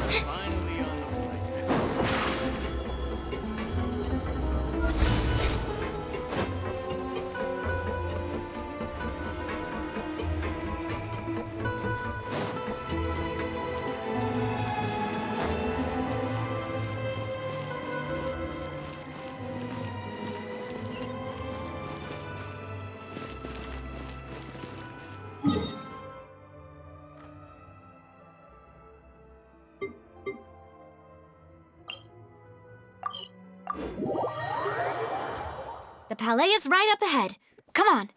Finally on the way. The palais is right up ahead. Come on.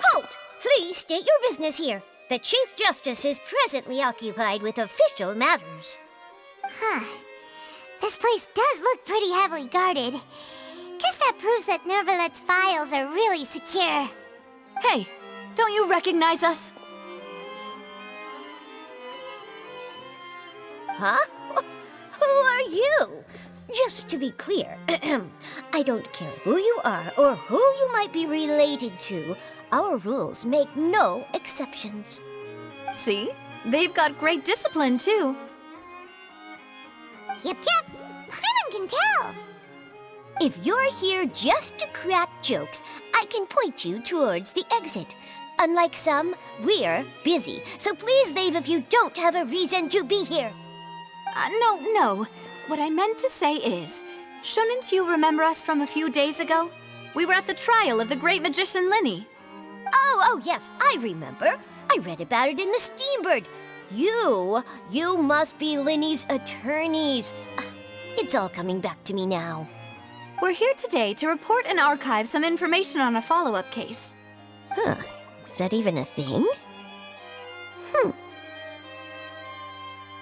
Halt! Please state your business here. The Chief Justice is presently occupied with official matters. This place does look pretty heavily guarded. Guess that proves that Nervalet's files are really secure. Hey, don't you recognize us? Huh? Who are you? Just to be clear, I don't care who you are or who you might be related to. Our rules make no exceptions. See? They've got great discipline, too. Yep. Paimon can tell. If you're here just to crack jokes, I can point you towards the exit. Unlike some, we're busy, so please leave if you don't have a reason to be here. No. What I meant to say is, shouldn't you remember us from a few days ago? We were at the trial of the great magician Linny. Oh, yes, I remember. I read about it in the Steambird. You must be Linny's attorneys. It's all coming back to me now. We're here today to report and archive some information on a follow-up case. Huh, is that even a thing?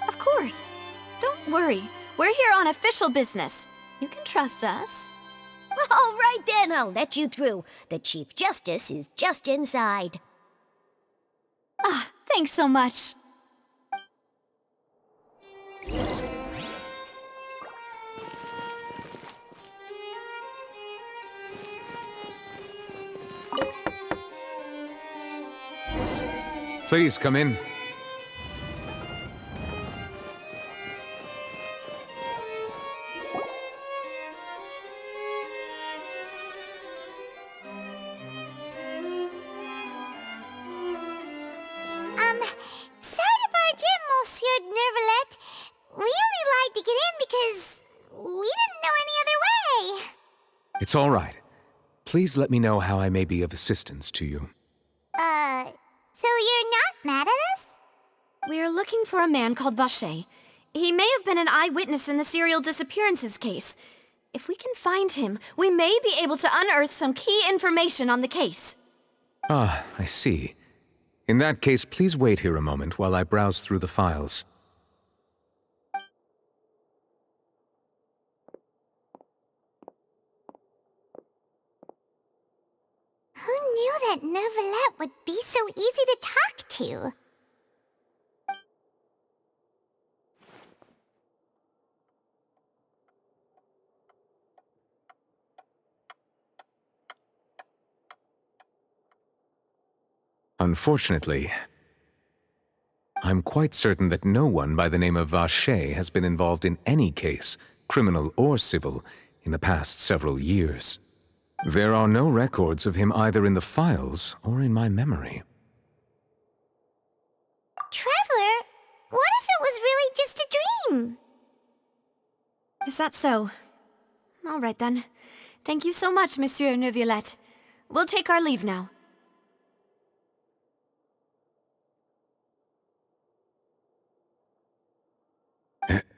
Of course. Don't worry. We're here on official business. You can trust us. All right then, I'll let you through. The Chief Justice is just inside. Thanks so much. Please come in. Sorry to barge in, Monsieur Nervalet. We only lied to get in because we didn't know any other way. It's all right. Please let me know how I may be of assistance to you. So you're not mad at us? We're looking for a man called Vacher. He may have been an eyewitness in the serial disappearances case. If we can find him, we may be able to unearth some key information on the case. Ah, I see. In that case, please wait here a moment while I browse through the files. Who knew that Nervalet would be so easy to talk to? Unfortunately, I'm quite certain that no one by the name of Vacher has been involved in any case, criminal or civil, in the past several years. There are no records of him either in the files or in my memory. Traveler, what if it was really just a dream? Is that so? All right then. Thank you so much, Monsieur Neuvillette. We'll take our leave now.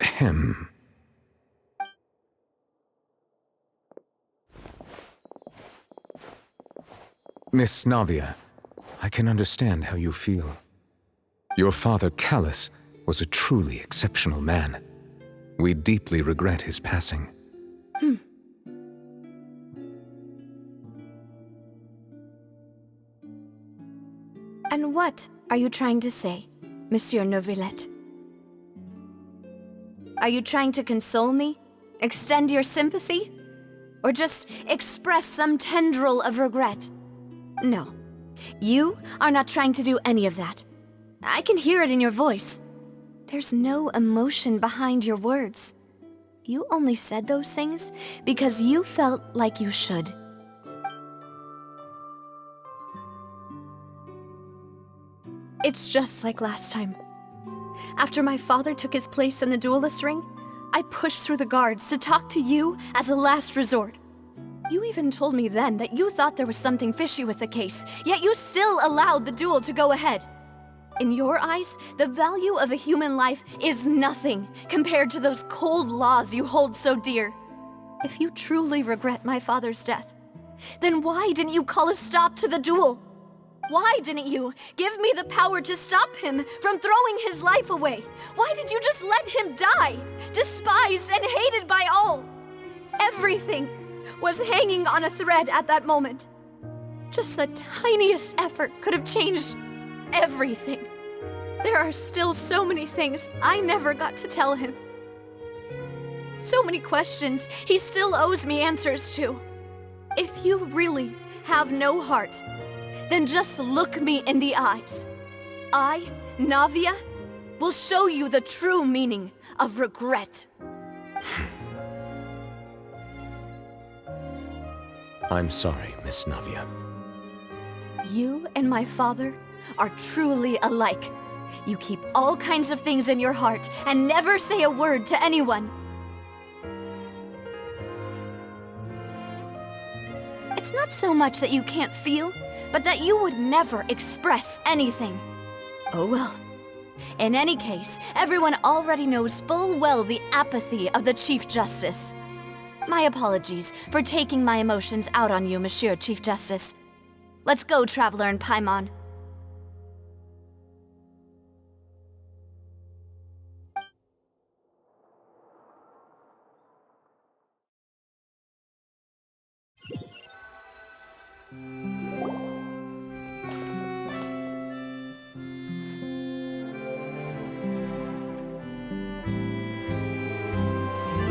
Ahem. Miss Navia, I can understand how you feel. Your father, Callus, was a truly exceptional man. We deeply regret his passing. And what are you trying to say, Monsieur Neuvillette? Are you trying to console me? Extend your sympathy? Or just express some tendril of regret? No. You are not trying to do any of that. I can hear it in your voice. There's no emotion behind your words. You only said those things because you felt like you should. It's just like last time. After my father took his place in the duelist ring, I pushed through the guards to talk to you as a last resort. You even told me then that you thought there was something fishy with the case, yet you still allowed the duel to go ahead. In your eyes, the value of a human life is nothing compared to those cold laws you hold so dear. If you truly regret my father's death, then why didn't you call a stop to the duel? Why didn't you give me the power to stop him from throwing his life away? Why did you just let him die, despised and hated by all? Everything was hanging on a thread at that moment. Just the tiniest effort could have changed everything. There are still so many things I never got to tell him. So many questions he still owes me answers to. If you really have no heart, then just look me in the eyes. I, Navia, will show you the true meaning of regret. I'm sorry, Miss Navia. You and my father are truly alike. You keep all kinds of things in your heart and never say a word to anyone. It's not so much that you can't feel, but that you would never express anything. Oh well. In any case, everyone already knows full well the apathy of the Chief Justice. My apologies for taking my emotions out on you, Monsieur Chief Justice. Let's go, Traveler and Paimon.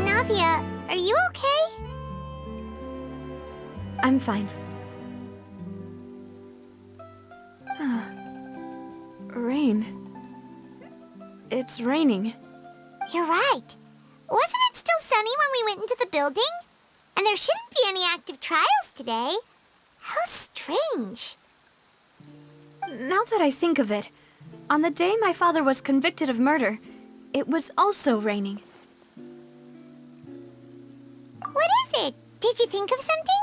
Navia, are you okay? I'm fine. Rain. It's raining. You're right. Wasn't it still sunny when we went into the building? And there shouldn't be any active trials today. How strange. Now that I think of it, on the day my father was convicted of murder, it was also raining. What is it? Did you think of something?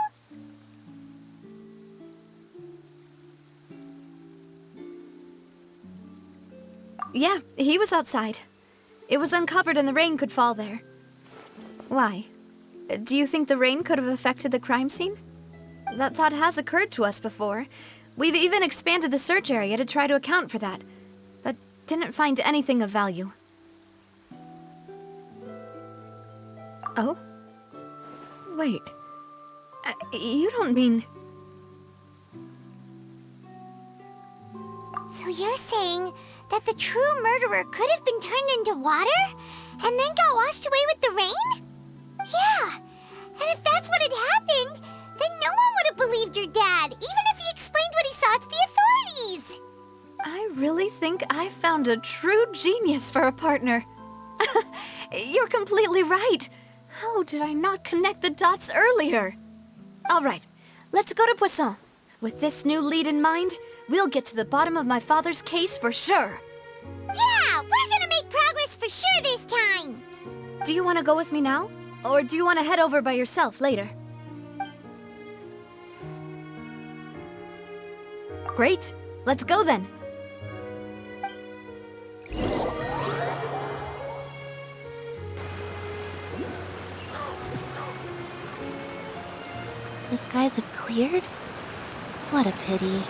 Yeah, he was outside. It was uncovered and the rain could fall there. Why? Do you think the rain could have affected the crime scene? That thought has occurred to us before. We've even expanded the search area to try to account for that, but didn't find anything of value. Oh? Wait. You don't mean... So you're saying that the true murderer could have been turned into water and then got washed away with the rain? Yeah, and if that's what had happened, then no one would have believed your dad, even if he explained what he saw to the authorities. I really think I found a true genius for a partner. You're completely right. How did I not connect the dots earlier? All right, let's go to Pуассон. With this new lead in mind, we'll get to the bottom of my father's case for sure. Yeah, we're gonna make progress for sure this time. Do you want to go with me now? Or do you want to head over by yourself later? Great, let's go then. The skies have cleared? What a pity.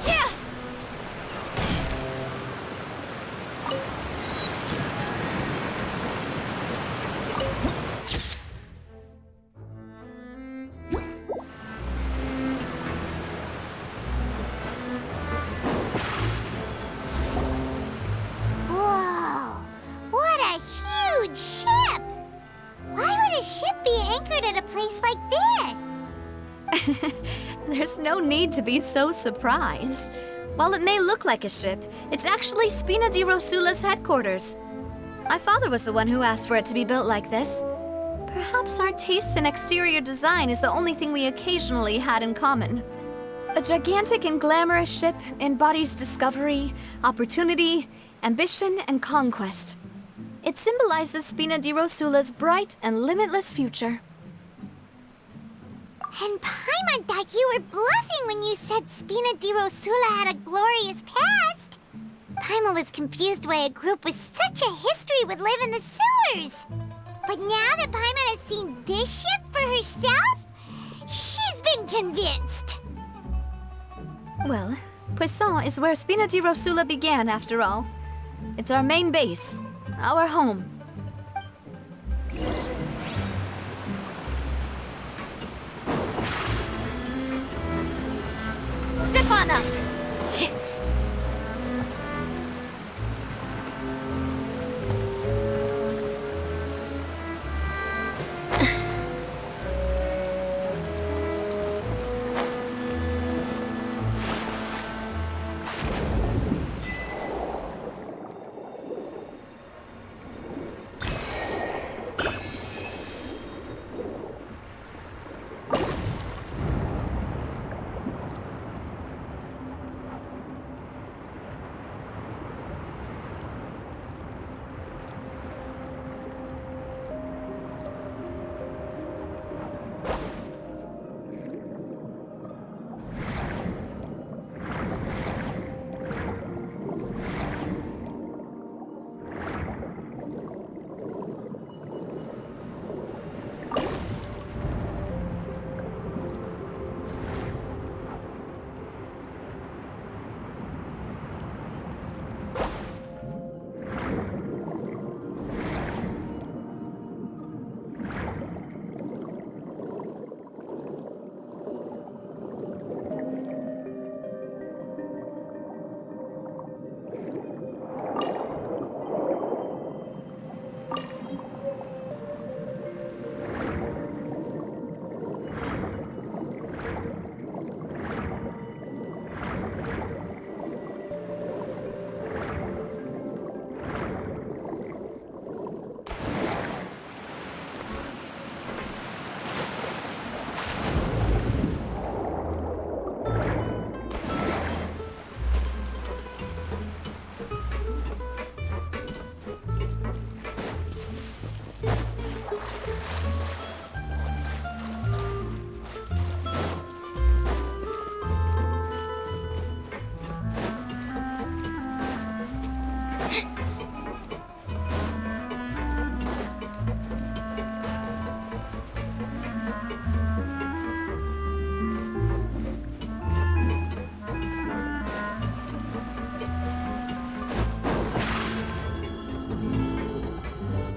Yeah! Whoa! What a huge ship! Why would a ship be anchored at a place like this? There's no need to be so surprised. While it may look like a ship, it's actually Spina di Rosula's headquarters. My father was the one who asked for it to be built like this. Perhaps our taste in exterior design is the only thing we occasionally had in common. A gigantic and glamorous ship embodies discovery, opportunity, ambition, and conquest. It symbolizes Spina di Rosula's bright and limitless future. And Paimon thought you were bluffing when you said Spina di Rosula had a glorious past. Paimon was confused why a group with such a history would live in the sewers. But now that Paimon has seen this ship for herself, she's been convinced. Well, Pуассон is where Spina di Rosula began, after all. It's our main base, our home. Step on us!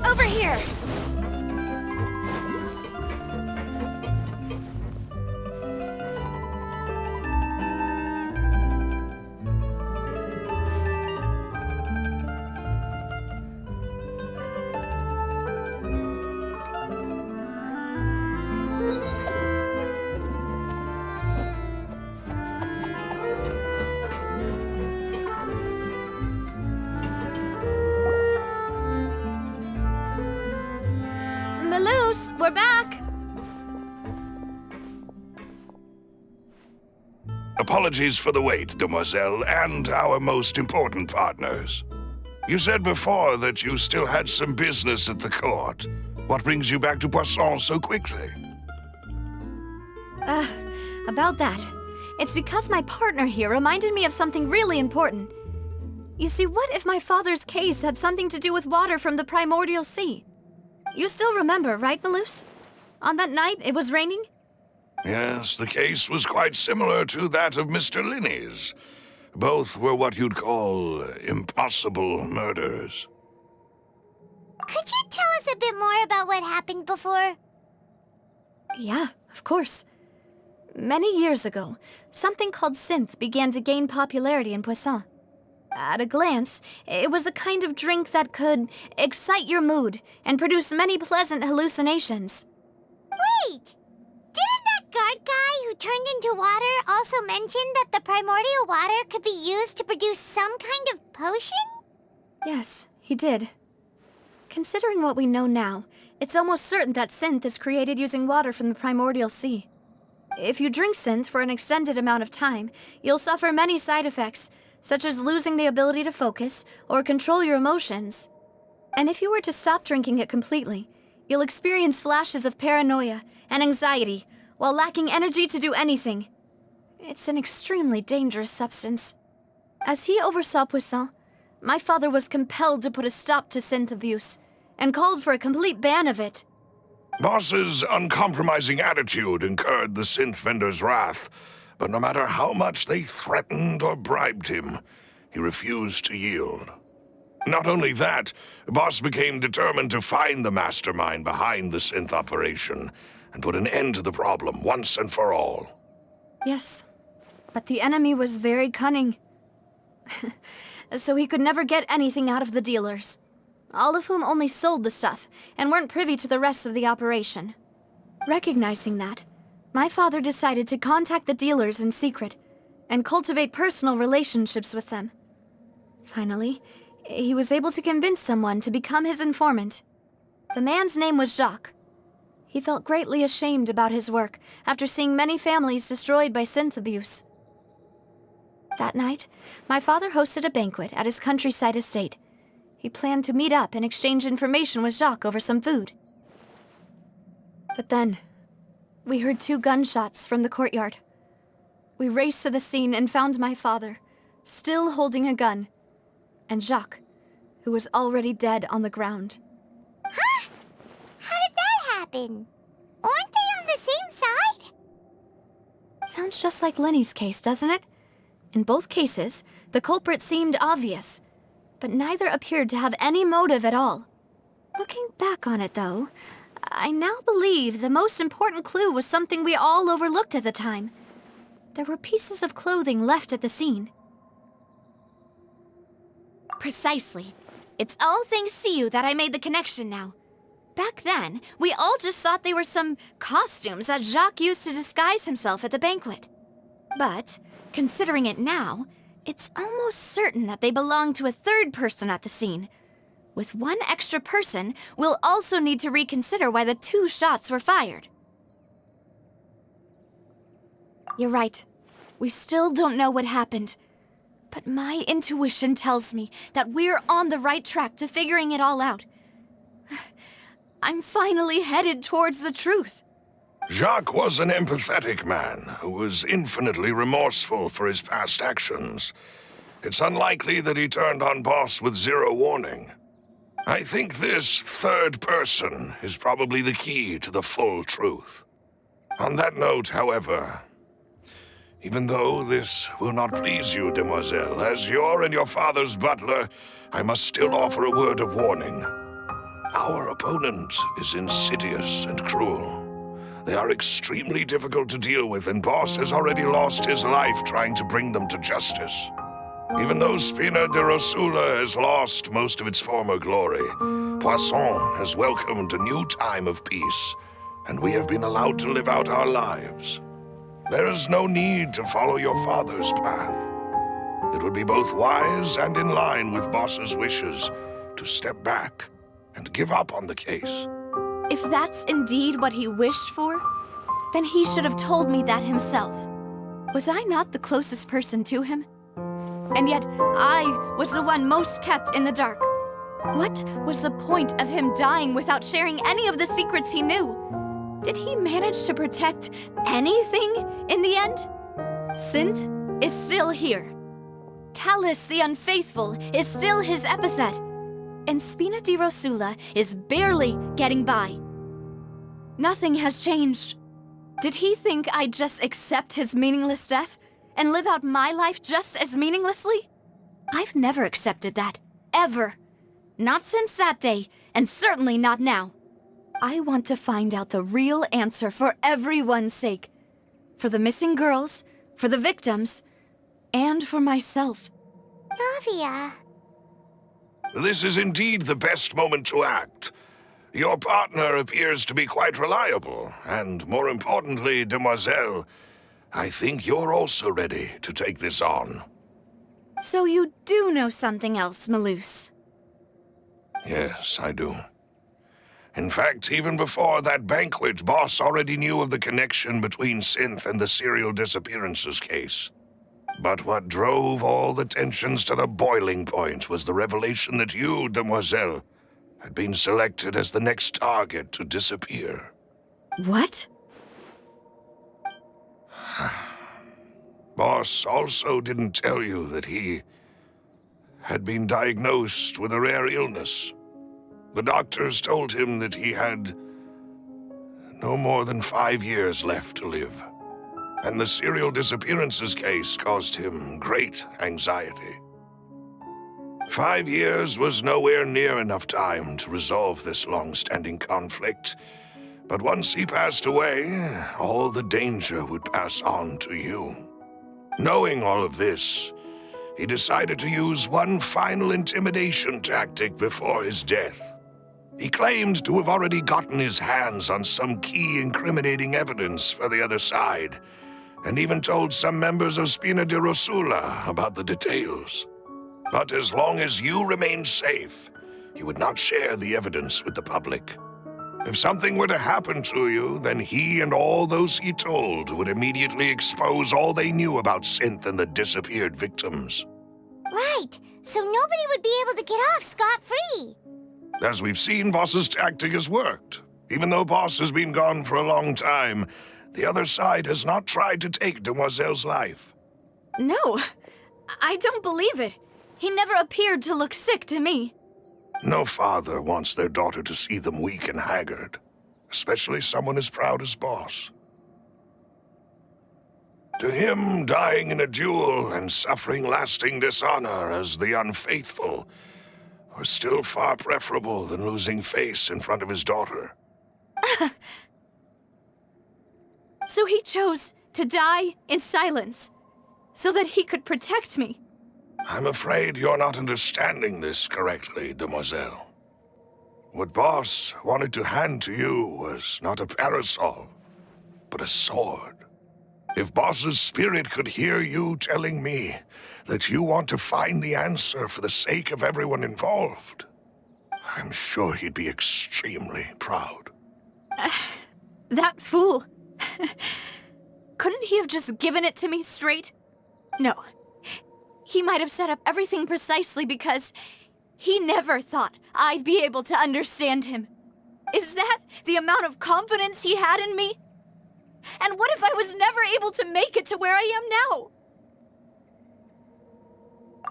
Over here! We're back! Apologies for the wait, demoiselle, and our most important partners. You said before that you still had some business at the court. What brings you back to Pуассон so quickly? About that. It's because my partner here reminded me of something really important. You see, what if my father's case had something to do with water from the primordial sea? You still remember, right, Malus? On that night, it was raining? Yes, the case was quite similar to that of Mr. Linney's. Both were what you'd call impossible murders. Could you tell us a bit more about what happened before? Yeah, of course. Many years ago, something called synth began to gain popularity in Pуассон. At a glance, it was a kind of drink that could excite your mood and produce many pleasant hallucinations. Wait! Didn't that guard guy who turned into water also mention that the primordial water could be used to produce some kind of potion? Yes, he did. Considering what we know now, it's almost certain that synth is created using water from the primordial sea. If you drink synth for an extended amount of time, you'll suffer many side effects, such as losing the ability to focus or control your emotions. And if you were to stop drinking it completely, you'll experience flashes of paranoia and anxiety while lacking energy to do anything. It's an extremely dangerous substance. As he oversaw Pуассон, my father was compelled to put a stop to synth abuse and called for a complete ban of it. Boss's uncompromising attitude incurred the synth vendor's wrath, but no matter how much they threatened or bribed him, he refused to yield. Not only that, Boss became determined to find the mastermind behind the synth operation and put an end to the problem once and for all. Yes, but the enemy was very cunning. So he could never get anything out of the dealers, all of whom only sold the stuff and weren't privy to the rest of the operation. Recognizing that, my father decided to contact the dealers in secret and cultivate personal relationships with them. Finally, he was able to convince someone to become his informant. The man's name was Jacques. He felt greatly ashamed about his work after seeing many families destroyed by synth abuse. That night, my father hosted a banquet at his countryside estate. He planned to meet up and exchange information with Jacques over some food. But then, we heard 2 gunshots from the courtyard. We raced to the scene and found my father, still holding a gun, and Jacques, who was already dead on the ground. Huh? How did that happen? Aren't they on the same side? Sounds just like Lenny's case, doesn't it? In both cases, the culprit seemed obvious, but neither appeared to have any motive at all. Looking back on it, though, I now believe the most important clue was something we all overlooked at the time. There were pieces of clothing left at the scene. Precisely. It's all thanks to you that I made the connection now. Back then, we all just thought they were some costumes that Jacques used to disguise himself at the banquet. But, considering it now, it's almost certain that they belong to a third person at the scene. With one extra person, we'll also need to reconsider why the 2 shots were fired. You're right. We still don't know what happened. But my intuition tells me that we're on the right track to figuring it all out. I'm finally headed towards the truth. Jacques was an empathetic man who was infinitely remorseful for his past actions. It's unlikely that he turned on Boss with 0 warning. I think this third person is probably the key to the full truth. On that note, however, even though this will not please you, demoiselle, as your and your father's butler, I must still offer a word of warning. Our opponent is insidious and cruel. They are extremely difficult to deal with, and Boss has already lost his life trying to bring them to justice. Even though Spina de Rosula has lost most of its former glory, Pуассон has welcomed a new time of peace, and we have been allowed to live out our lives. There is no need to follow your father's path. It would be both wise and in line with Boss's wishes to step back and give up on the case. If that's indeed what he wished for, then he should have told me that himself. Was I not the closest person to him? And yet, I was the one most kept in the dark. What was the point of him dying without sharing any of the secrets he knew? Did he manage to protect anything in the end? Synth is still here. Callus the Unfaithful is still his epithet. And Spina di Rosula is barely getting by. Nothing has changed. Did he think I'd just accept his meaningless death and live out my life just as meaninglessly? I've never accepted that. Ever. Not since that day, and certainly not now. I want to find out the real answer for everyone's sake. For the missing girls, for the victims, and for myself. Navia. This is indeed the best moment to act. Your partner appears to be quite reliable, and more importantly, Demoiselle, I think you're also ready to take this on. So you do know something else, Maloose? Yes, I do. In fact, even before that banquet, Boss already knew of the connection between Synth and the serial disappearances case. But what drove all the tensions to the boiling point was the revelation that you, Demoiselle, had been selected as the next target to disappear. What? Boss also didn't tell you that he had been diagnosed with a rare illness. The doctors told him that he had no more than 5 years left to live. And the serial disappearances case caused him great anxiety. 5 years was nowhere near enough time to resolve this long-standing conflict. But once he passed away, all the danger would pass on to you. Knowing all of this, he decided to use one final intimidation tactic before his death. He claimed to have already gotten his hands on some key incriminating evidence for the other side, and even told some members of Spina di Rosula about the details. But as long as you remained safe, he would not share the evidence with the public. If something were to happen to you, then he and all those he told would immediately expose all they knew about Synth and the disappeared victims. Right, so nobody would be able to get off scot-free. As we've seen, Boss's tactic has worked. Even though Boss has been gone for a long time, the other side has not tried to take Demoiselle's life. No, I don't believe it. He never appeared to look sick to me. No father wants their daughter to see them weak and haggard, especially someone as proud as Boss. To him, dying in a duel and suffering lasting dishonor as the unfaithful were still far preferable than losing face in front of his daughter. So he chose to die in silence, so that he could protect me. I'm afraid you're not understanding this correctly, Demoiselle. What Boss wanted to hand to you was not a parasol, but a sword. If Boss's spirit could hear you telling me that you want to find the answer for the sake of everyone involved, I'm sure he'd be extremely proud. That fool. Couldn't he have just given it to me straight? No. He might have set up everything precisely because he never thought I'd be able to understand him. Is that the amount of confidence he had in me? And what if I was never able to make it to where I am now?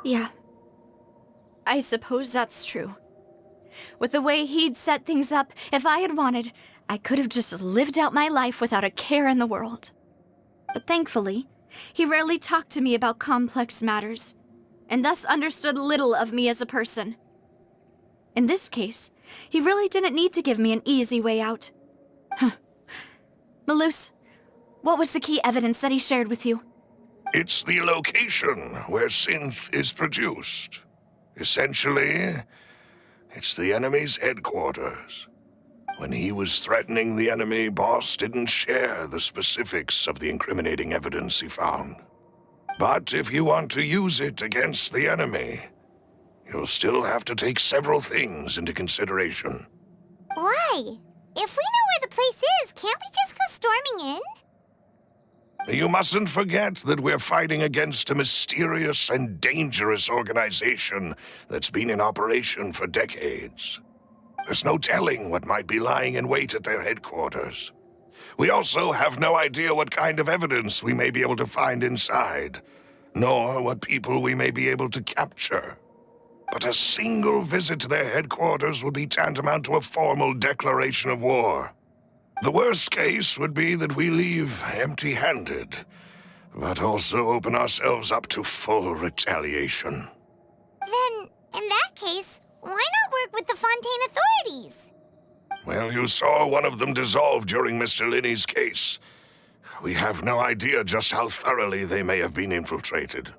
Yeah. I suppose that's true. With the way he'd set things up, if I had wanted, I could have just lived out my life without a care in the world. But thankfully, he rarely talked to me about complex matters, and thus understood little of me as a person. In this case, he really didn't need to give me an easy way out. Maloose, what was the key evidence that he shared with you? It's the location where Synth is produced. Essentially, it's the enemy's headquarters. When he was threatening the enemy, Boss didn't share the specifics of the incriminating evidence he found. But if you want to use it against the enemy, you'll still have to take several things into consideration. Why? If we know where the place is, can't we just go storming in? You mustn't forget that we're fighting against a mysterious and dangerous organization that's been in operation for decades. There's no telling what might be lying in wait at their headquarters. We also have no idea what kind of evidence we may be able to find inside, nor what people we may be able to capture. But a single visit to their headquarters will be tantamount to a formal declaration of war. The worst case would be that we leave empty-handed, but also open ourselves up to full retaliation. Then, in that case, why not work with the Fontaine authorities? Well, you saw one of them dissolve during Mr. Linney's case. We have no idea just how thoroughly they may have been infiltrated.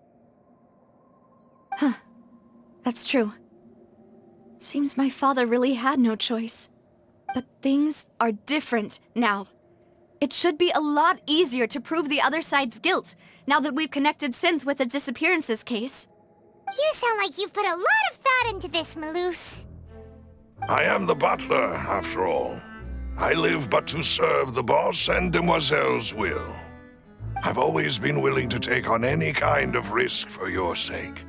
That's true. Seems my father really had no choice. But things are different now. It should be a lot easier to prove the other side's guilt, now that we've connected Synth with the disappearances case. You sound like you've put a lot of thought into this, Maloose. I am the butler, after all. I live but to serve the boss and Demoiselle's will. I've always been willing to take on any kind of risk for your sake.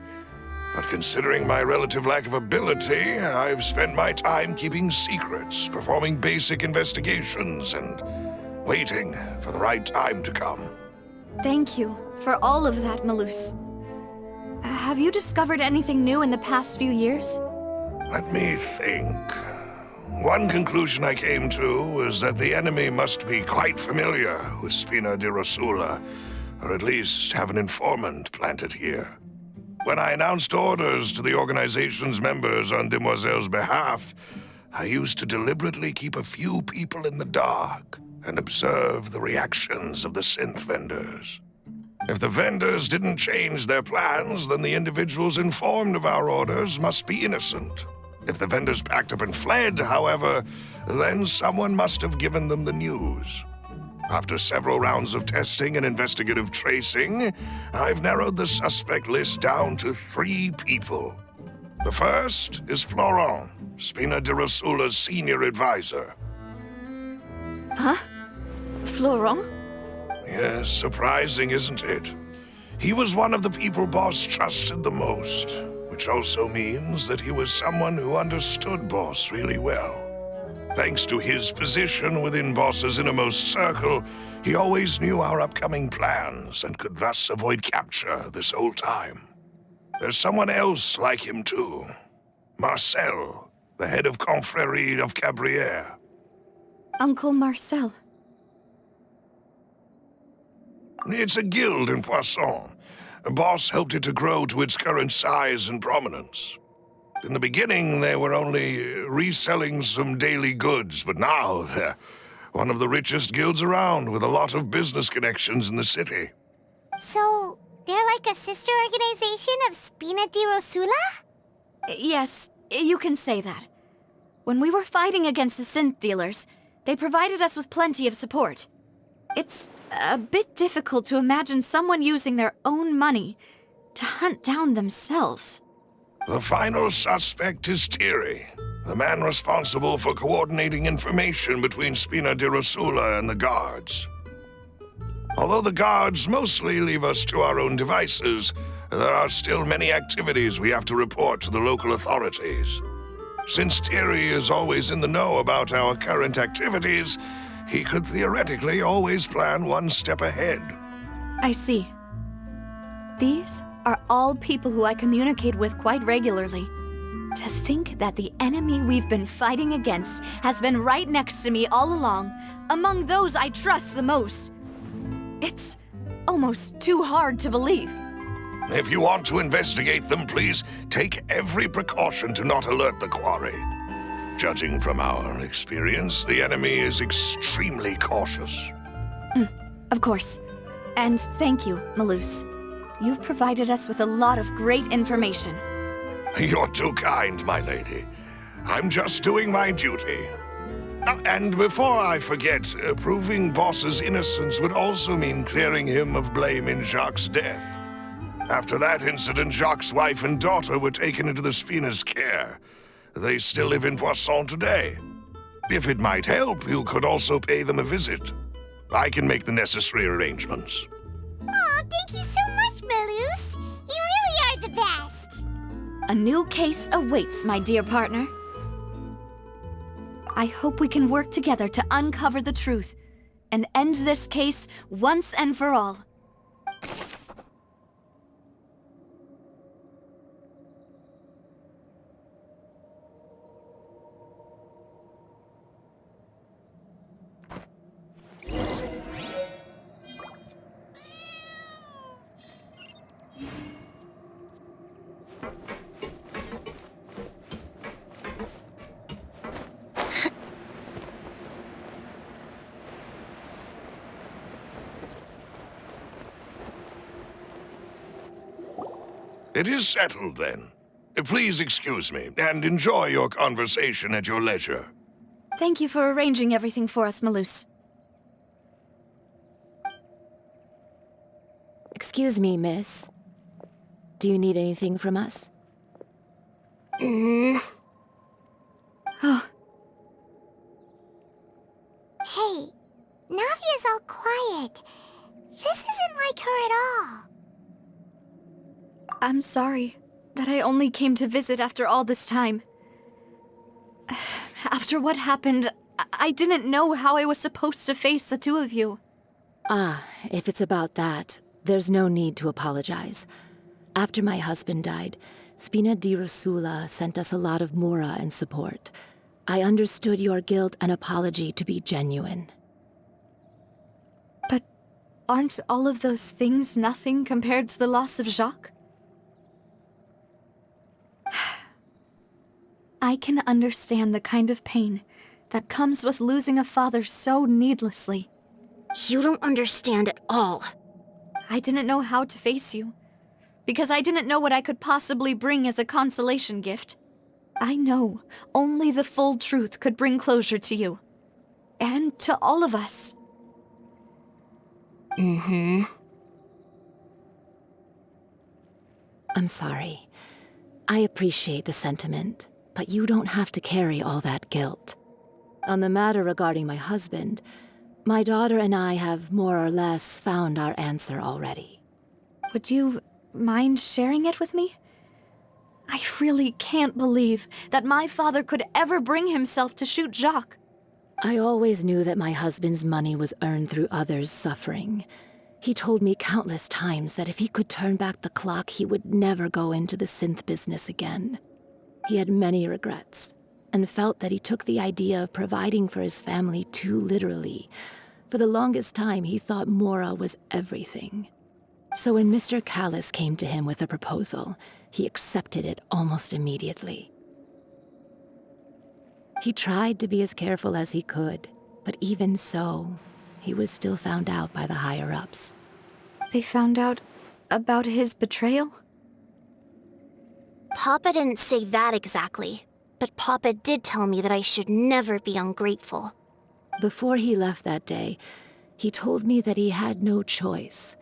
But considering my relative lack of ability, I've spent my time keeping secrets, performing basic investigations, and waiting for the right time to come. Thank you for all of that, Maloose. Have you discovered anything new in the past few years? Let me think. One conclusion I came to was that the enemy must be quite familiar with Spina di Rosula, or at least have an informant planted here. When I announced orders to the organization's members on Demoiselle's behalf, I used to deliberately keep a few people in the dark and observe the reactions of the synth vendors. If the vendors didn't change their plans, then the individuals informed of our orders must be innocent. If the vendors packed up and fled, however, then someone must have given them the news. After several rounds of testing and investigative tracing, I've narrowed the suspect list down to 3 people. The first is Florent, Spina di Rosula's senior advisor. Huh? Florent? Yes, surprising, isn't it? He was one of the people Boss trusted the most, which also means that he was someone who understood Boss really well. Thanks to his position within Boss's innermost circle, he always knew our upcoming plans and could thus avoid capture this whole time. There's someone else like him too. Marcel, the head of Confrérie of Cabrières. Uncle Marcel. It's a guild in Pуассон. Boss helped it to grow to its current size and prominence. In the beginning, they were only reselling some daily goods, but now they're one of the richest guilds around with a lot of business connections in the city. So, they're like a sister organization of Spina di Rosula? Yes, you can say that. When we were fighting against the synth dealers, they provided us with plenty of support. It's a bit difficult to imagine someone using their own money to hunt down themselves. The final suspect is Thierry, the man responsible for coordinating information between Spina di Rosula and the guards. Although the guards mostly leave us to our own devices, there are still many activities we have to report to the local authorities. Since Thierry is always in the know about our current activities, he could theoretically always plan one step ahead. I see. These are all people who I communicate with quite regularly. To think that the enemy we've been fighting against has been right next to me all along, among those I trust the most. It's almost too hard to believe. If you want to investigate them, please take every precaution to not alert the quarry. Judging from our experience, the enemy is extremely cautious. Of course. And thank you, Maloose. You've provided us with a lot of great information. You're too kind, my lady. I'm just doing my duty. And before I forget, proving Boss's innocence would also mean clearing him of blame in Jacques' death. After that incident, Jacques' wife and daughter were taken into the Spina's care. They still live in Pуассон today. If it might help, you could also pay them a visit. I can make the necessary arrangements. Aw, thank you so much, Maloose. You really are the best. A new case awaits, my dear partner. I hope we can work together to uncover the truth and end this case once and for all. It is settled, then. Please excuse me, and enjoy your conversation at your leisure. Thank you for arranging everything for us, Malus. Excuse me, miss. Do you need anything from us? Oh, Hey, Navia's all quiet. This isn't like her at all. I'm sorry that I only came to visit after all this time. After what happened, I didn't know how I was supposed to face the two of you. Ah, if it's about that, there's no need to apologize. After my husband died, Spina di Rusula sent us a lot of mora and support. I understood your guilt and apology to be genuine. But aren't all of those things nothing compared to the loss of Jacques? I can understand the kind of pain that comes with losing a father so needlessly. You don't understand at all. I didn't know how to face you, because I didn't know what I could possibly bring as a consolation gift. I know only the full truth could bring closure to you, and to all of us. I'm sorry. I appreciate the sentiment, but you don't have to carry all that guilt. On the matter regarding my husband, my daughter and I have more or less found our answer already. Would you mind sharing it with me? I really can't believe that my father could ever bring himself to shoot Jacques. I always knew that my husband's money was earned through others' suffering. He told me countless times that if he could turn back the clock, he would never go into the synth business again. He had many regrets, and felt that he took the idea of providing for his family too literally. For the longest time, he thought Mora was everything. So when Mr. Callis came to him with a proposal, he accepted it almost immediately. He tried to be as careful as he could, but even so, he was still found out by the higher-ups. They found out about his betrayal? Papa didn't say that exactly, but Papa did tell me that I should never be ungrateful. Before he left that day, he told me that he had no choice.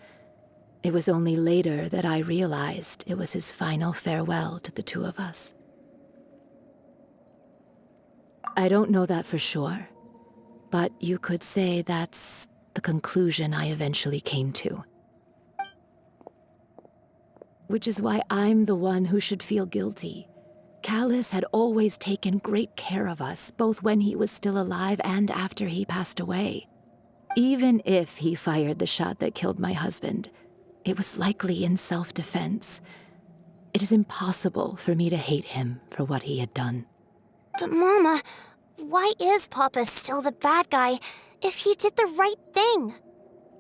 It was only later that I realized it was his final farewell to the two of us. I don't know that for sure, but you could say that's the conclusion I eventually came to. Which is why I'm the one who should feel guilty. Callis had always taken great care of us, both when he was still alive and after he passed away. Even if he fired the shot that killed my husband, it was likely in self-defense. It is impossible for me to hate him for what he had done. But Mama, why is Papa still the bad guy if he did the right thing?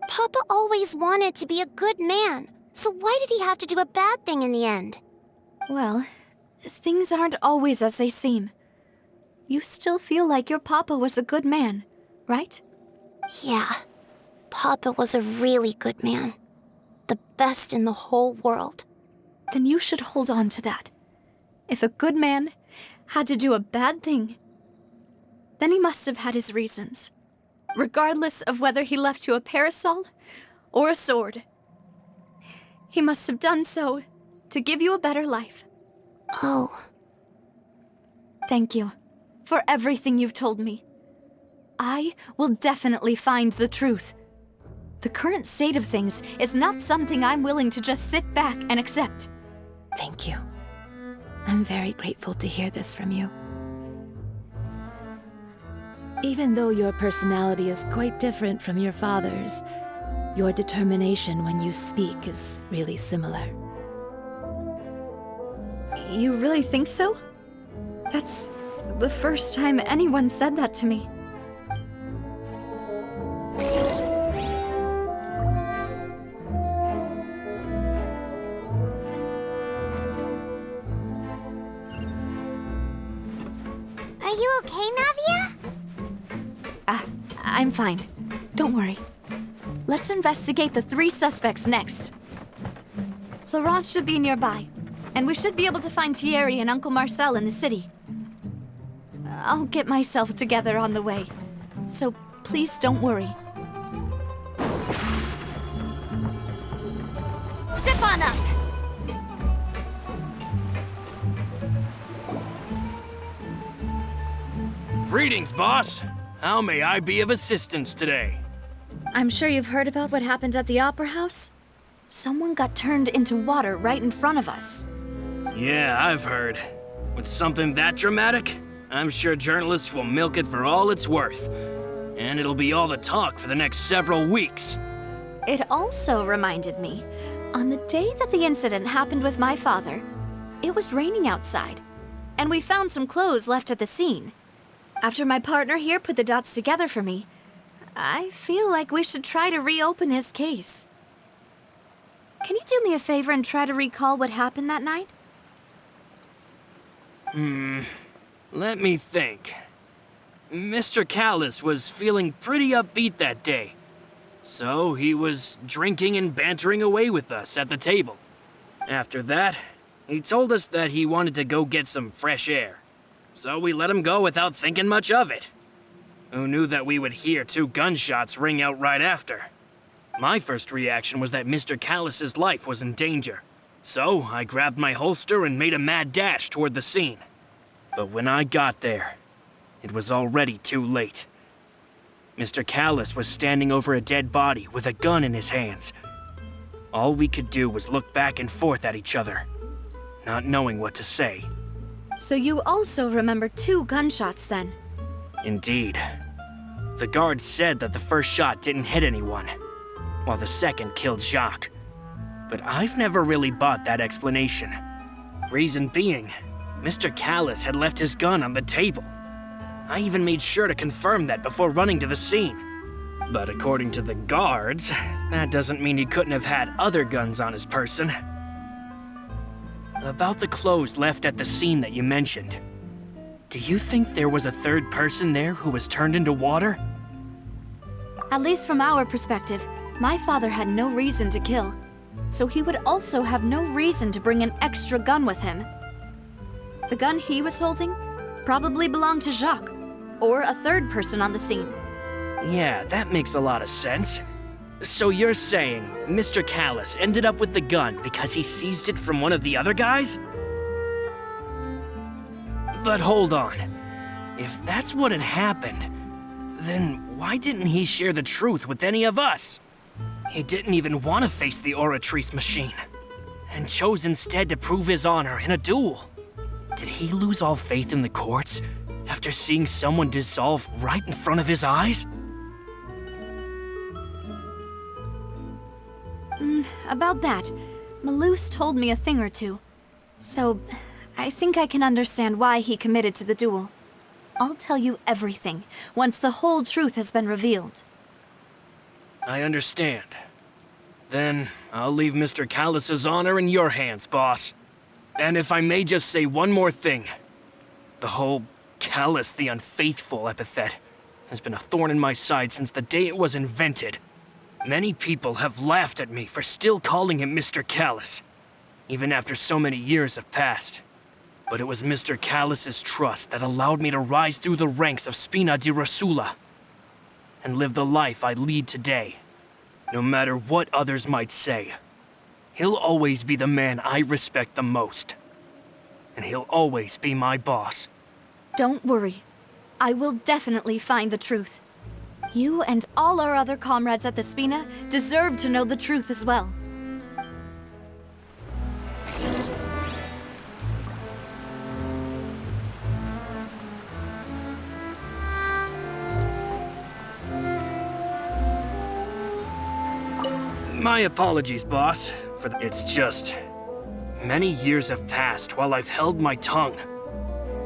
Papa always wanted to be a good man, so why did he have to do a bad thing in the end? Well, things aren't always as they seem. You still feel like your papa was a good man, right? Yeah, Papa was a really good man. The best in the whole world. Then you should hold on to that. If a good man had to do a bad thing, then he must have had his reasons, regardless of whether he left you a parasol or a sword. He must have done so to give you a better life. Oh. Thank you for everything you've told me. I will definitely find the truth. The current state of things is not something I'm willing to just sit back and accept. Thank you. I'm very grateful to hear this from you. Even though your personality is quite different from your father's, your determination when you speak is really similar. You really think so? That's the first time anyone said that to me. Are you okay, Navia? I'm fine. Don't worry. Let's investigate the 3 suspects next. Florent should be nearby. And we should be able to find Thierry and Uncle Marcel in the city. I'll get myself together on the way. So please don't worry. Step on up! Greetings, boss. How may I be of assistance today? I'm sure you've heard about what happened at the Opera House. Someone got turned into water right in front of us. Yeah, I've heard. With something that dramatic, I'm sure journalists will milk it for all it's worth. And it'll be all the talk for the next several weeks. It also reminded me, on the day that the incident happened with my father, it was raining outside, and we found some clothes left at the scene. After my partner here put the dots together for me, I feel like we should try to reopen his case. Can you do me a favor and try to recall what happened that night? Let me think. Mr. Callis was feeling pretty upbeat that day. So he was drinking and bantering away with us at the table. After that, he told us that he wanted to go get some fresh air. So we let him go without thinking much of it. Who knew that we would hear 2 gunshots ring out right after? My first reaction was that Mr. Callis's life was in danger. So I grabbed my holster and made a mad dash toward the scene. But when I got there, it was already too late. Mr. Callis was standing over a dead body with a gun in his hands. All we could do was look back and forth at each other, not knowing what to say. So you also remember 2 gunshots then? Indeed. The guard said that the first shot didn't hit anyone, while the second killed Jacques. But I've never really bought that explanation. Reason being, Mr. Callis had left his gun on the table. I even made sure to confirm that before running to the scene. But according to the guards, that doesn't mean he couldn't have had other guns on his person. About the clothes left at the scene that you mentioned, do you think there was a third person there who was turned into water? At least from our perspective, my father had no reason to kill. So he would also have no reason to bring an extra gun with him. The gun he was holding probably belonged to Jacques, or a third person on the scene. Yeah, that makes a lot of sense. So you're saying Mr. Callis ended up with the gun because he seized it from one of the other guys? But hold on. If that's what had happened, then why didn't he share the truth with any of us? He didn't even want to face the Oratrice machine, and chose instead to prove his honor in a duel. Did he lose all faith in the courts after seeing someone dissolve right in front of his eyes? About that, Malouse told me a thing or two. So, I think I can understand why he committed to the duel. I'll tell you everything, once the whole truth has been revealed. I understand. Then, I'll leave Mr. Callis's honor in your hands, boss. And if I may just say one more thing. The whole Callis the Unfaithful epithet has been a thorn in my side since the day it was invented. Many people have laughed at me for still calling him Mr. Callis, even after so many years have passed. But it was Mr. Callis's trust that allowed me to rise through the ranks of Spina di Rosula and live the life I lead today. No matter what others might say, he'll always be the man I respect the most. And he'll always be my boss. Don't worry. I will definitely find the truth. You and all our other comrades at the Spina deserve to know the truth as well. My apologies, boss. It's just... many years have passed while I've held my tongue.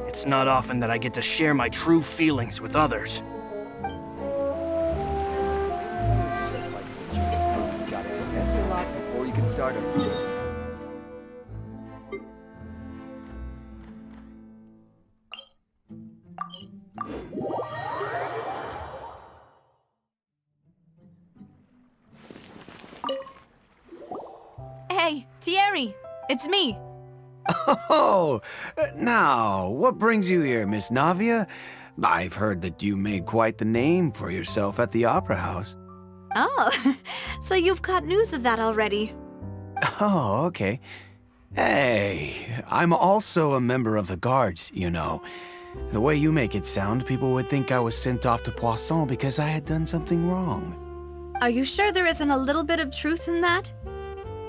It's not often that I get to share my true feelings with others. It's just like teachers. You gotta invest a lot before you can start a... Hey, Thierry! It's me! Oh, now, what brings you here, Miss Navia? I've heard that you made quite the name for yourself at the Opera House. Oh, so you've got news of that already. Oh, okay. Hey, I'm also a member of the Guards, you know. The way you make it sound, people would think I was sent off to Pуассон because I had done something wrong. Are you sure there isn't a little bit of truth in that?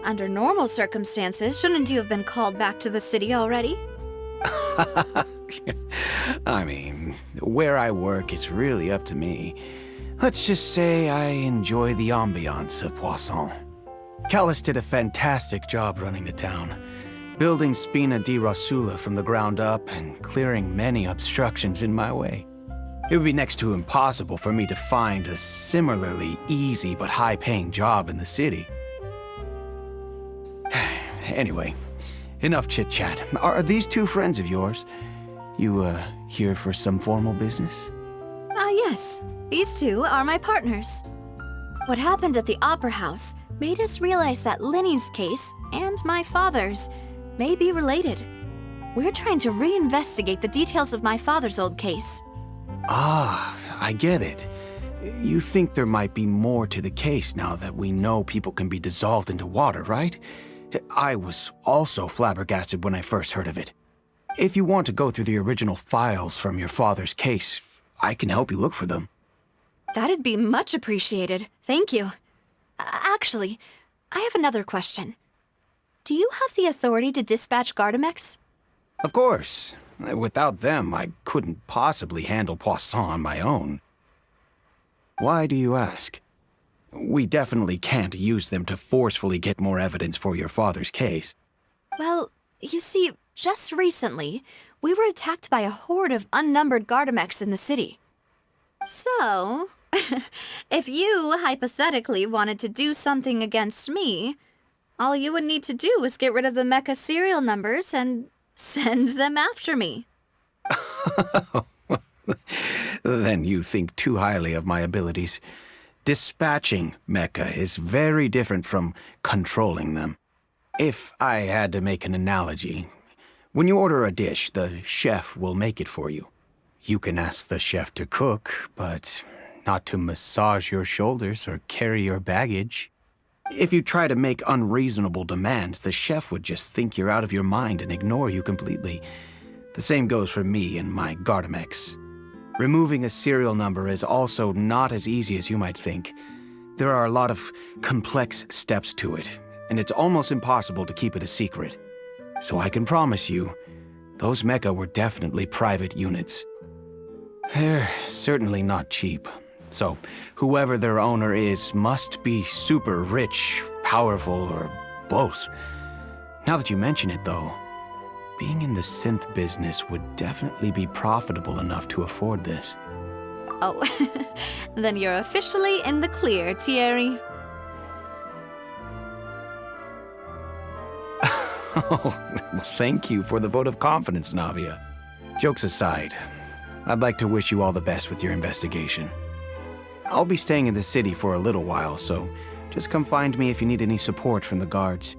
Under normal circumstances, shouldn't you have been called back to the city already? I mean, where I work is really up to me. Let's just say I enjoy the ambiance of Pуассон. Callis did a fantastic job running the town, building Spina di Rosula from the ground up and clearing many obstructions in my way. It would be next to impossible for me to find a similarly easy but high-paying job in the city. Anyway, enough chit-chat. Are these two friends of yours? You, here for some formal business? Yes. These two are my partners. What happened at the Opera House made us realize that Linny's case and my father's may be related. We're trying to reinvestigate the details of my father's old case. Ah, I get it. You think there might be more to the case now that we know people can be dissolved into water, right? I was also flabbergasted when I first heard of it. If you want to go through the original files from your father's case, I can help you look for them. That'd be much appreciated. Thank you. Actually, I have another question. Do you have the authority to dispatch Gardamex? Of course. Without them, I couldn't possibly handle Pуассон on my own. Why do you ask? We definitely can't use them to forcefully get more evidence for your father's case. Well, you see, just recently, we were attacked by a horde of unnumbered Gardamex in the city. So, if you hypothetically wanted to do something against me, all you would need to do is get rid of the mecha serial numbers and send them after me. Then you think too highly of my abilities. Dispatching mecha is very different from controlling them. If I had to make an analogy, when you order a dish, the chef will make it for you. You can ask the chef to cook, but not to massage your shoulders or carry your baggage. If you try to make unreasonable demands, the chef would just think you're out of your mind and ignore you completely. The same goes for me and my Gardamex. Removing a serial number is also not as easy as you might think. There are a lot of complex steps to it, and it's almost impossible to keep it a secret. So I can promise you, those mecha were definitely private units. They're certainly not cheap. So, whoever their owner is must be super rich, powerful, or both. Now that you mention it, though, being in the synth business would definitely be profitable enough to afford this. Oh, then you're officially in the clear, Thierry. Oh, well, thank you for the vote of confidence, Navia. Jokes aside, I'd like to wish you all the best with your investigation. I'll be staying in the city for a little while, so just come find me if you need any support from the guards.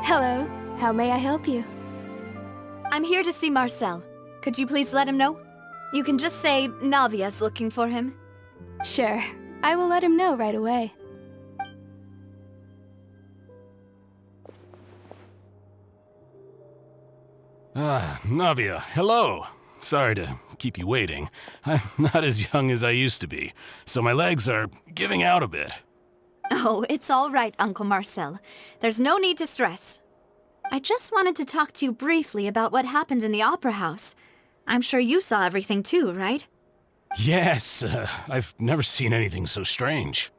Hello. How may I help you? I'm here to see Marcel. Could you please let him know? You can just say Navia's looking for him. Sure. I will let him know right away. Navia, hello. Sorry to keep you waiting. I'm not as young as I used to be, so my legs are giving out a bit. Oh, it's all right, Uncle Marcel. There's no need to stress. I just wanted to talk to you briefly about what happened in the Opera House. I'm sure you saw everything too, right? Yes, I've never seen anything so strange.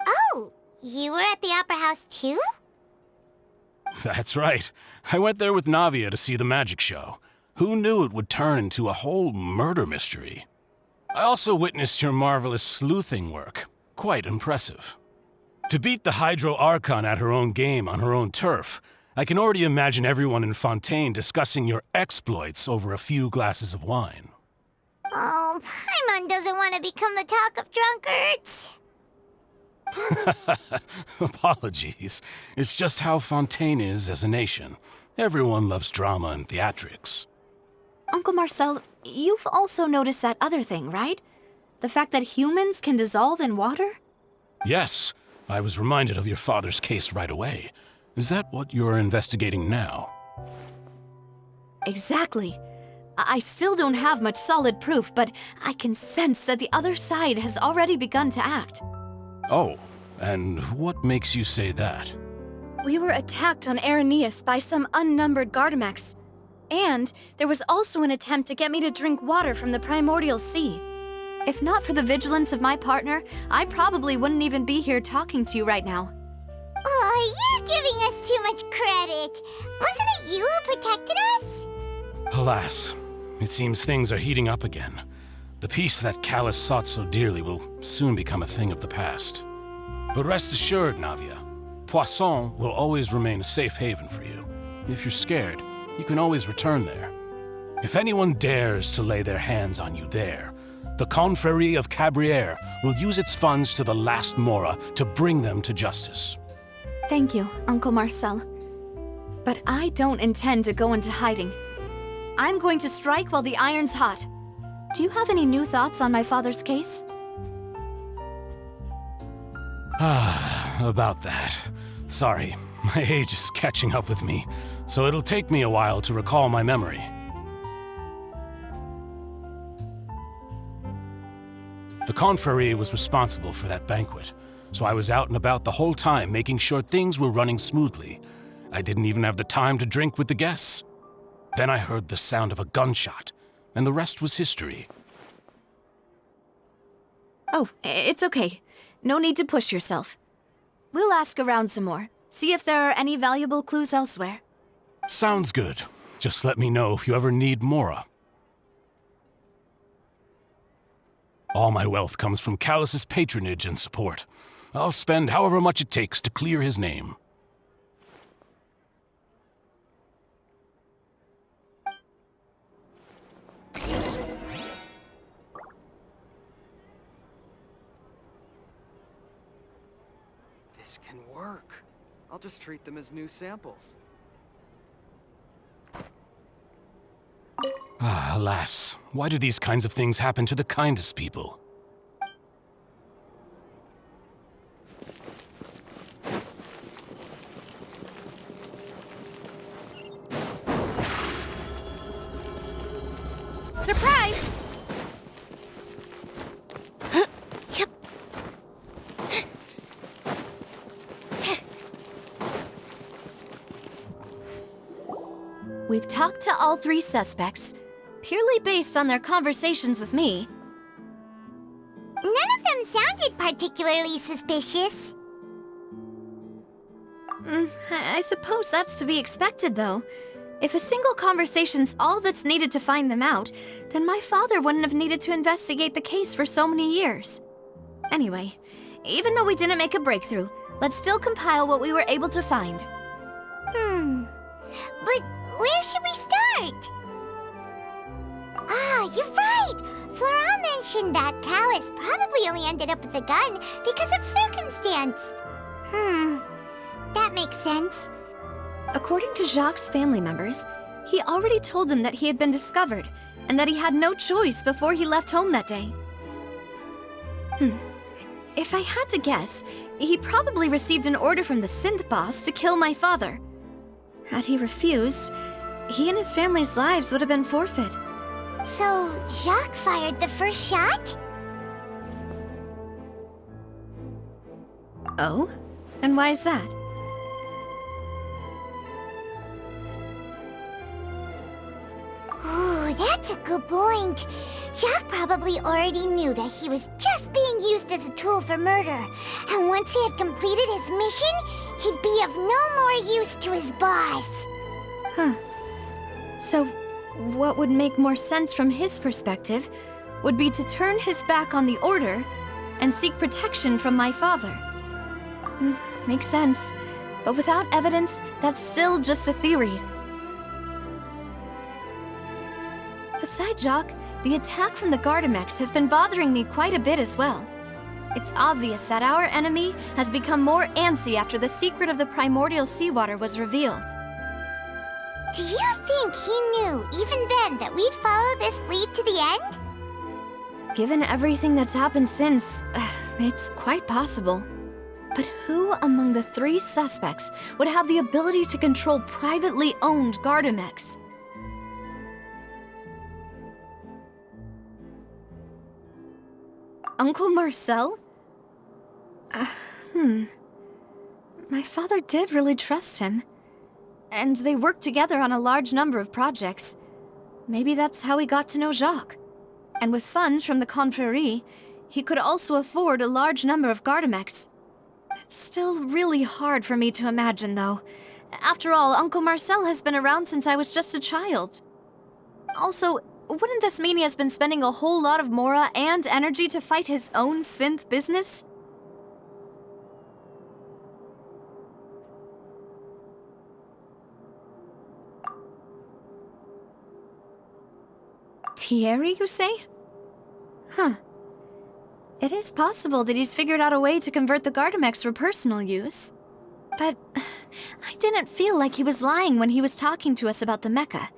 Oh, you were at the Opera House too? That's right. I went there with Navia to see the magic show. Who knew it would turn into a whole murder mystery? I also witnessed your marvelous sleuthing work. Quite impressive. To beat the Hydro Archon at her own game on her own turf, I can already imagine everyone in Fontейн discussing your exploits over a few glasses of wine. Oh, Paimon doesn't want to become the talk of drunkards. Apologies. It's just how Fontейn is as a nation. Everyone loves drama and theatrics. Uncle Marcel, you've also noticed that other thing, right? The fact that humans can dissolve in water? Yes, I was reminded of your father's case right away. Is that what you're investigating now? Exactly. I still don't have much solid proof, but I can sense that the other side has already begun to act. Oh, and what makes you say that? We were attacked on Araneus by some unnumbered Gardamex. And there was also an attempt to get me to drink water from the primordial sea. If not for the vigilance of my partner, I probably wouldn't even be here talking to you right now. Oh, you're giving us too much credit. Wasn't it you who protected us? Alas, it seems things are heating up again. The peace that Callus sought so dearly will soon become a thing of the past. But rest assured, Navia, Pуассон will always remain a safe haven for you. If you're scared, you can always return there. If anyone dares to lay their hands on you there, the Confrérie of Cabrières will use its funds to the last Mora to bring them to justice. Thank you, Uncle Marcel. But I don't intend to go into hiding. I'm going to strike while the iron's hot. Do you have any new thoughts on my father's case? About that. Sorry, my age is catching up with me, so it'll take me a while to recall my memory. The Confrérie was responsible for that banquet, so I was out and about the whole time making sure things were running smoothly. I didn't even have the time to drink with the guests. Then I heard the sound of a gunshot, and the rest was history. Oh, it's okay. No need to push yourself. We'll ask around some more, see if there are any valuable clues elsewhere. Sounds good. Just let me know if you ever need Mora. All my wealth comes from Callus's patronage and support. I'll spend however much it takes to clear his name. This can work. I'll just treat them as new samples. Alas, why do these kinds of things happen to the kindest people? Surprise! We've talked to all three suspects, purely based on their conversations with me. None of them sounded particularly suspicious. I suppose that's to be expected, though. If a single conversation's all that's needed to find them out, then my father wouldn't have needed to investigate the case for so many years. Anyway, even though we didn't make a breakthrough, let's still compile what we were able to find. But where should we start? Ah, you're right! Flora mentioned that Callus probably only ended up with the gun because of circumstance. That makes sense. According to Jacques' family members, he already told them that he had been discovered and that he had no choice before he left home that day. If I had to guess, he probably received an order from the synth boss to kill my father. Had he refused, he and his family's lives would have been forfeit. So, Jacques fired the first shot? Oh? And why is that? Ooh, that's a good point. Jacques probably already knew that he was just being used as a tool for murder. And once he had completed his mission, he'd be of no more use to his boss. Huh. So, what would make more sense from his perspective would be to turn his back on the order and seek protection from my father. Makes sense. But without evidence, that's still just a theory. Besides Jacques, the attack from the Gardamex has been bothering me quite a bit as well. It's obvious that our enemy has become more antsy after the secret of the primordial seawater was revealed. Do you think he knew, even then, that we'd follow this lead to the end? Given everything that's happened since, it's quite possible. But who among the 3 suspects would have the ability to control privately owned Gardamex? Uncle Marcel? My father did really trust him. And they worked together on a large number of projects. Maybe that's how he got to know Jacques. And with funds from the Confrérie, he could also afford a large number of Gardamex. It's still really hard for me to imagine, though. After all, Uncle Marcel has been around since I was just a child. Also, wouldn't this mean he has been spending a whole lot of mora and energy to fight his own synth business? Thierry, you say? Huh. It is possible that he's figured out a way to convert the Gardamex for personal use. But I didn't feel like he was lying when he was talking to us about the mecha.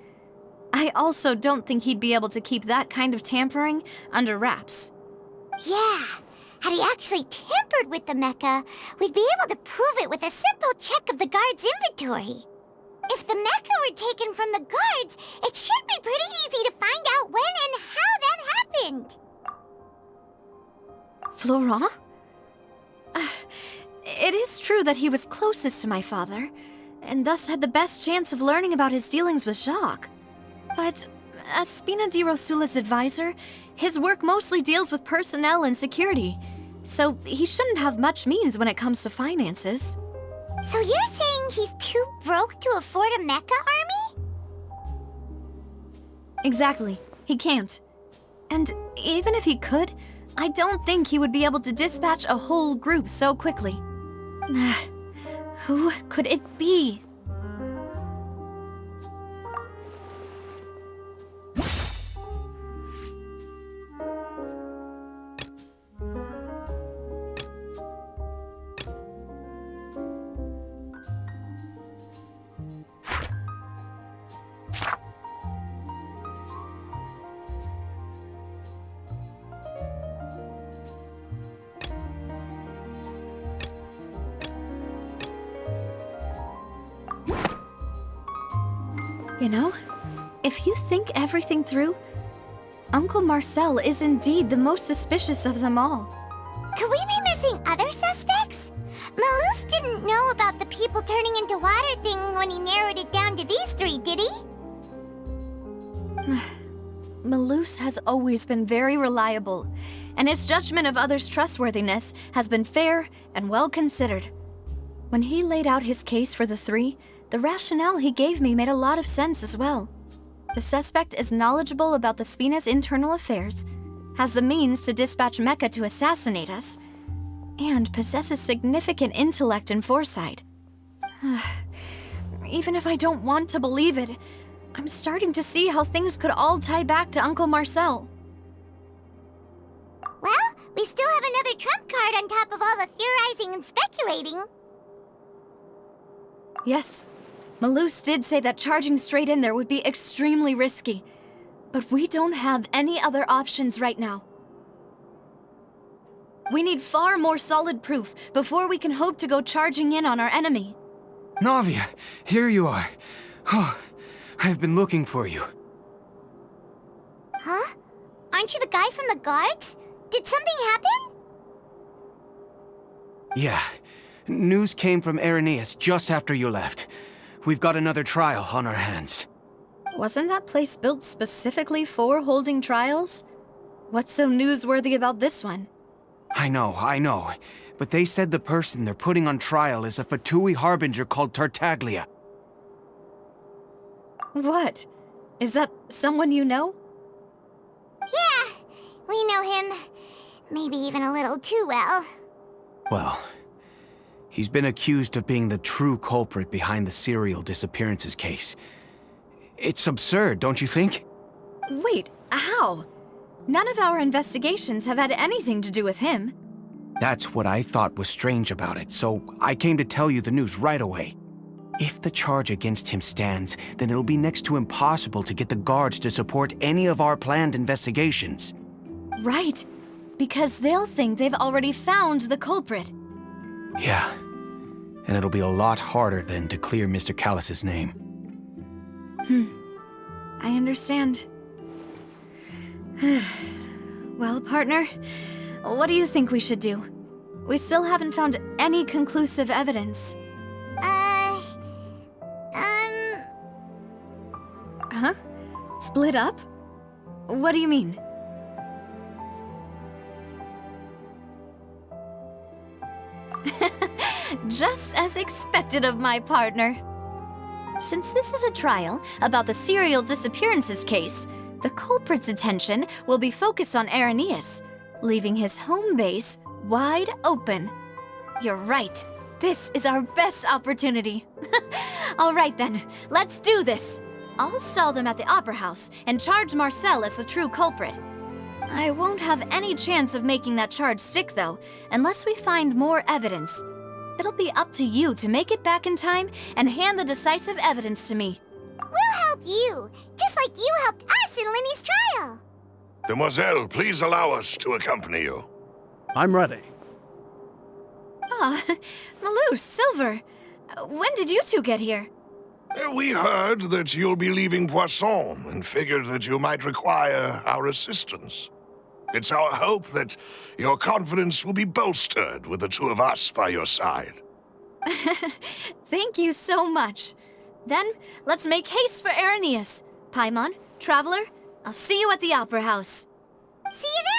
I also don't think he'd be able to keep that kind of tampering under wraps. Yeah, had he actually tampered with the mecha, we'd be able to prove it with a simple check of the guard's inventory. If the mecha were taken from the guards, it should be pretty easy to find out when and how that happened. Florent? It is true that he was closest to my father, and thus had the best chance of learning about his dealings with Jacques. But as Spina di Rosula's advisor, his work mostly deals with personnel and security, so he shouldn't have much means when it comes to finances. So you're saying he's too broke to afford a mecha army? Exactly. He can't. And even if he could, I don't think he would be able to dispatch a whole group so quickly. Who could it be? You know, if you think everything through, Uncle Marcel is indeed the most suspicious of them all. Could we be missing other suspects? Malus didn't know about the people turning into water thing when he narrowed it down to these 3, did he? Malus has always been very reliable, and his judgment of others' trustworthiness has been fair and well considered. When he laid out his case for the 3, the rationale he gave me made a lot of sense as well. The suspect is knowledgeable about the Spina's internal affairs, has the means to dispatch mecha to assassinate us, and possesses significant intellect and foresight. Even if I don't want to believe it, I'm starting to see how things could all tie back to Uncle Marcel. Well, we still have another trump card on top of all the theorizing and speculating. Yes, Malus did say that charging straight in there would be extremely risky. But we don't have any other options right now. We need far more solid proof before we can hope to go charging in on our enemy. Navia, here you are. Oh, I've been looking for you. Huh? Aren't you the guy from the guards? Did something happen? Yeah. News came from Irenaeus just after you left. We've got another trial on our hands. Wasn't that place built specifically for holding trials? What's so newsworthy about this one? I know. But they said the person they're putting on trial is a Fatui harbinger called Tartaglia. What? Is that someone you know? Yeah, we know him. Maybe even a little too well. Well, he's been accused of being the true culprit behind the serial disappearances case. It's absurd, don't you think? Wait, how? None of our investigations have had anything to do with him. That's what I thought was strange about it, so I came to tell you the news right away. If the charge against him stands, then it'll be next to impossible to get the guards to support any of our planned investigations. Right, because they'll think they've already found the culprit. Yeah, and it'll be a lot harder then to clear Mr. Callus's name. I understand. Well, partner, what do you think we should do? We still haven't found any conclusive evidence. Huh? Split up? What do you mean? Just as expected of my partner. Since this is a trial about the serial disappearances case, the culprit's attention will be focused on Irenaeus, leaving his home base wide open. You're right. This is our best opportunity. All right then, let's do this. I'll stall them at the Opera House and charge Marcel as the true culprit. I won't have any chance of making that charge stick, though, unless we find more evidence. It'll be up to you to make it back in time and hand the decisive evidence to me. We'll help you, just like you helped us in Linny's trial. Demoiselle, please allow us to accompany you. I'm ready. Ah, Malus, Silver. When did you two get here? We heard that you'll be leaving Pουasсон and figured that you might require our assistance. It's our hope that your confidence will be bolstered with the two of us by your side. Thank you so much. Then, let's make haste for Irenaeus. Paimon, Traveler, I'll see you at the Opera House. See you then!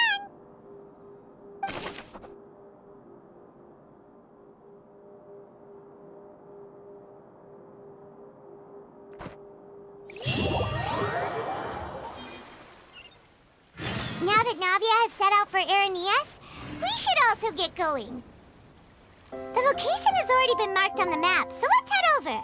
Now that Navia has set out for Irenaeus, we should also get going. The location has already been marked on the map, so let's head over.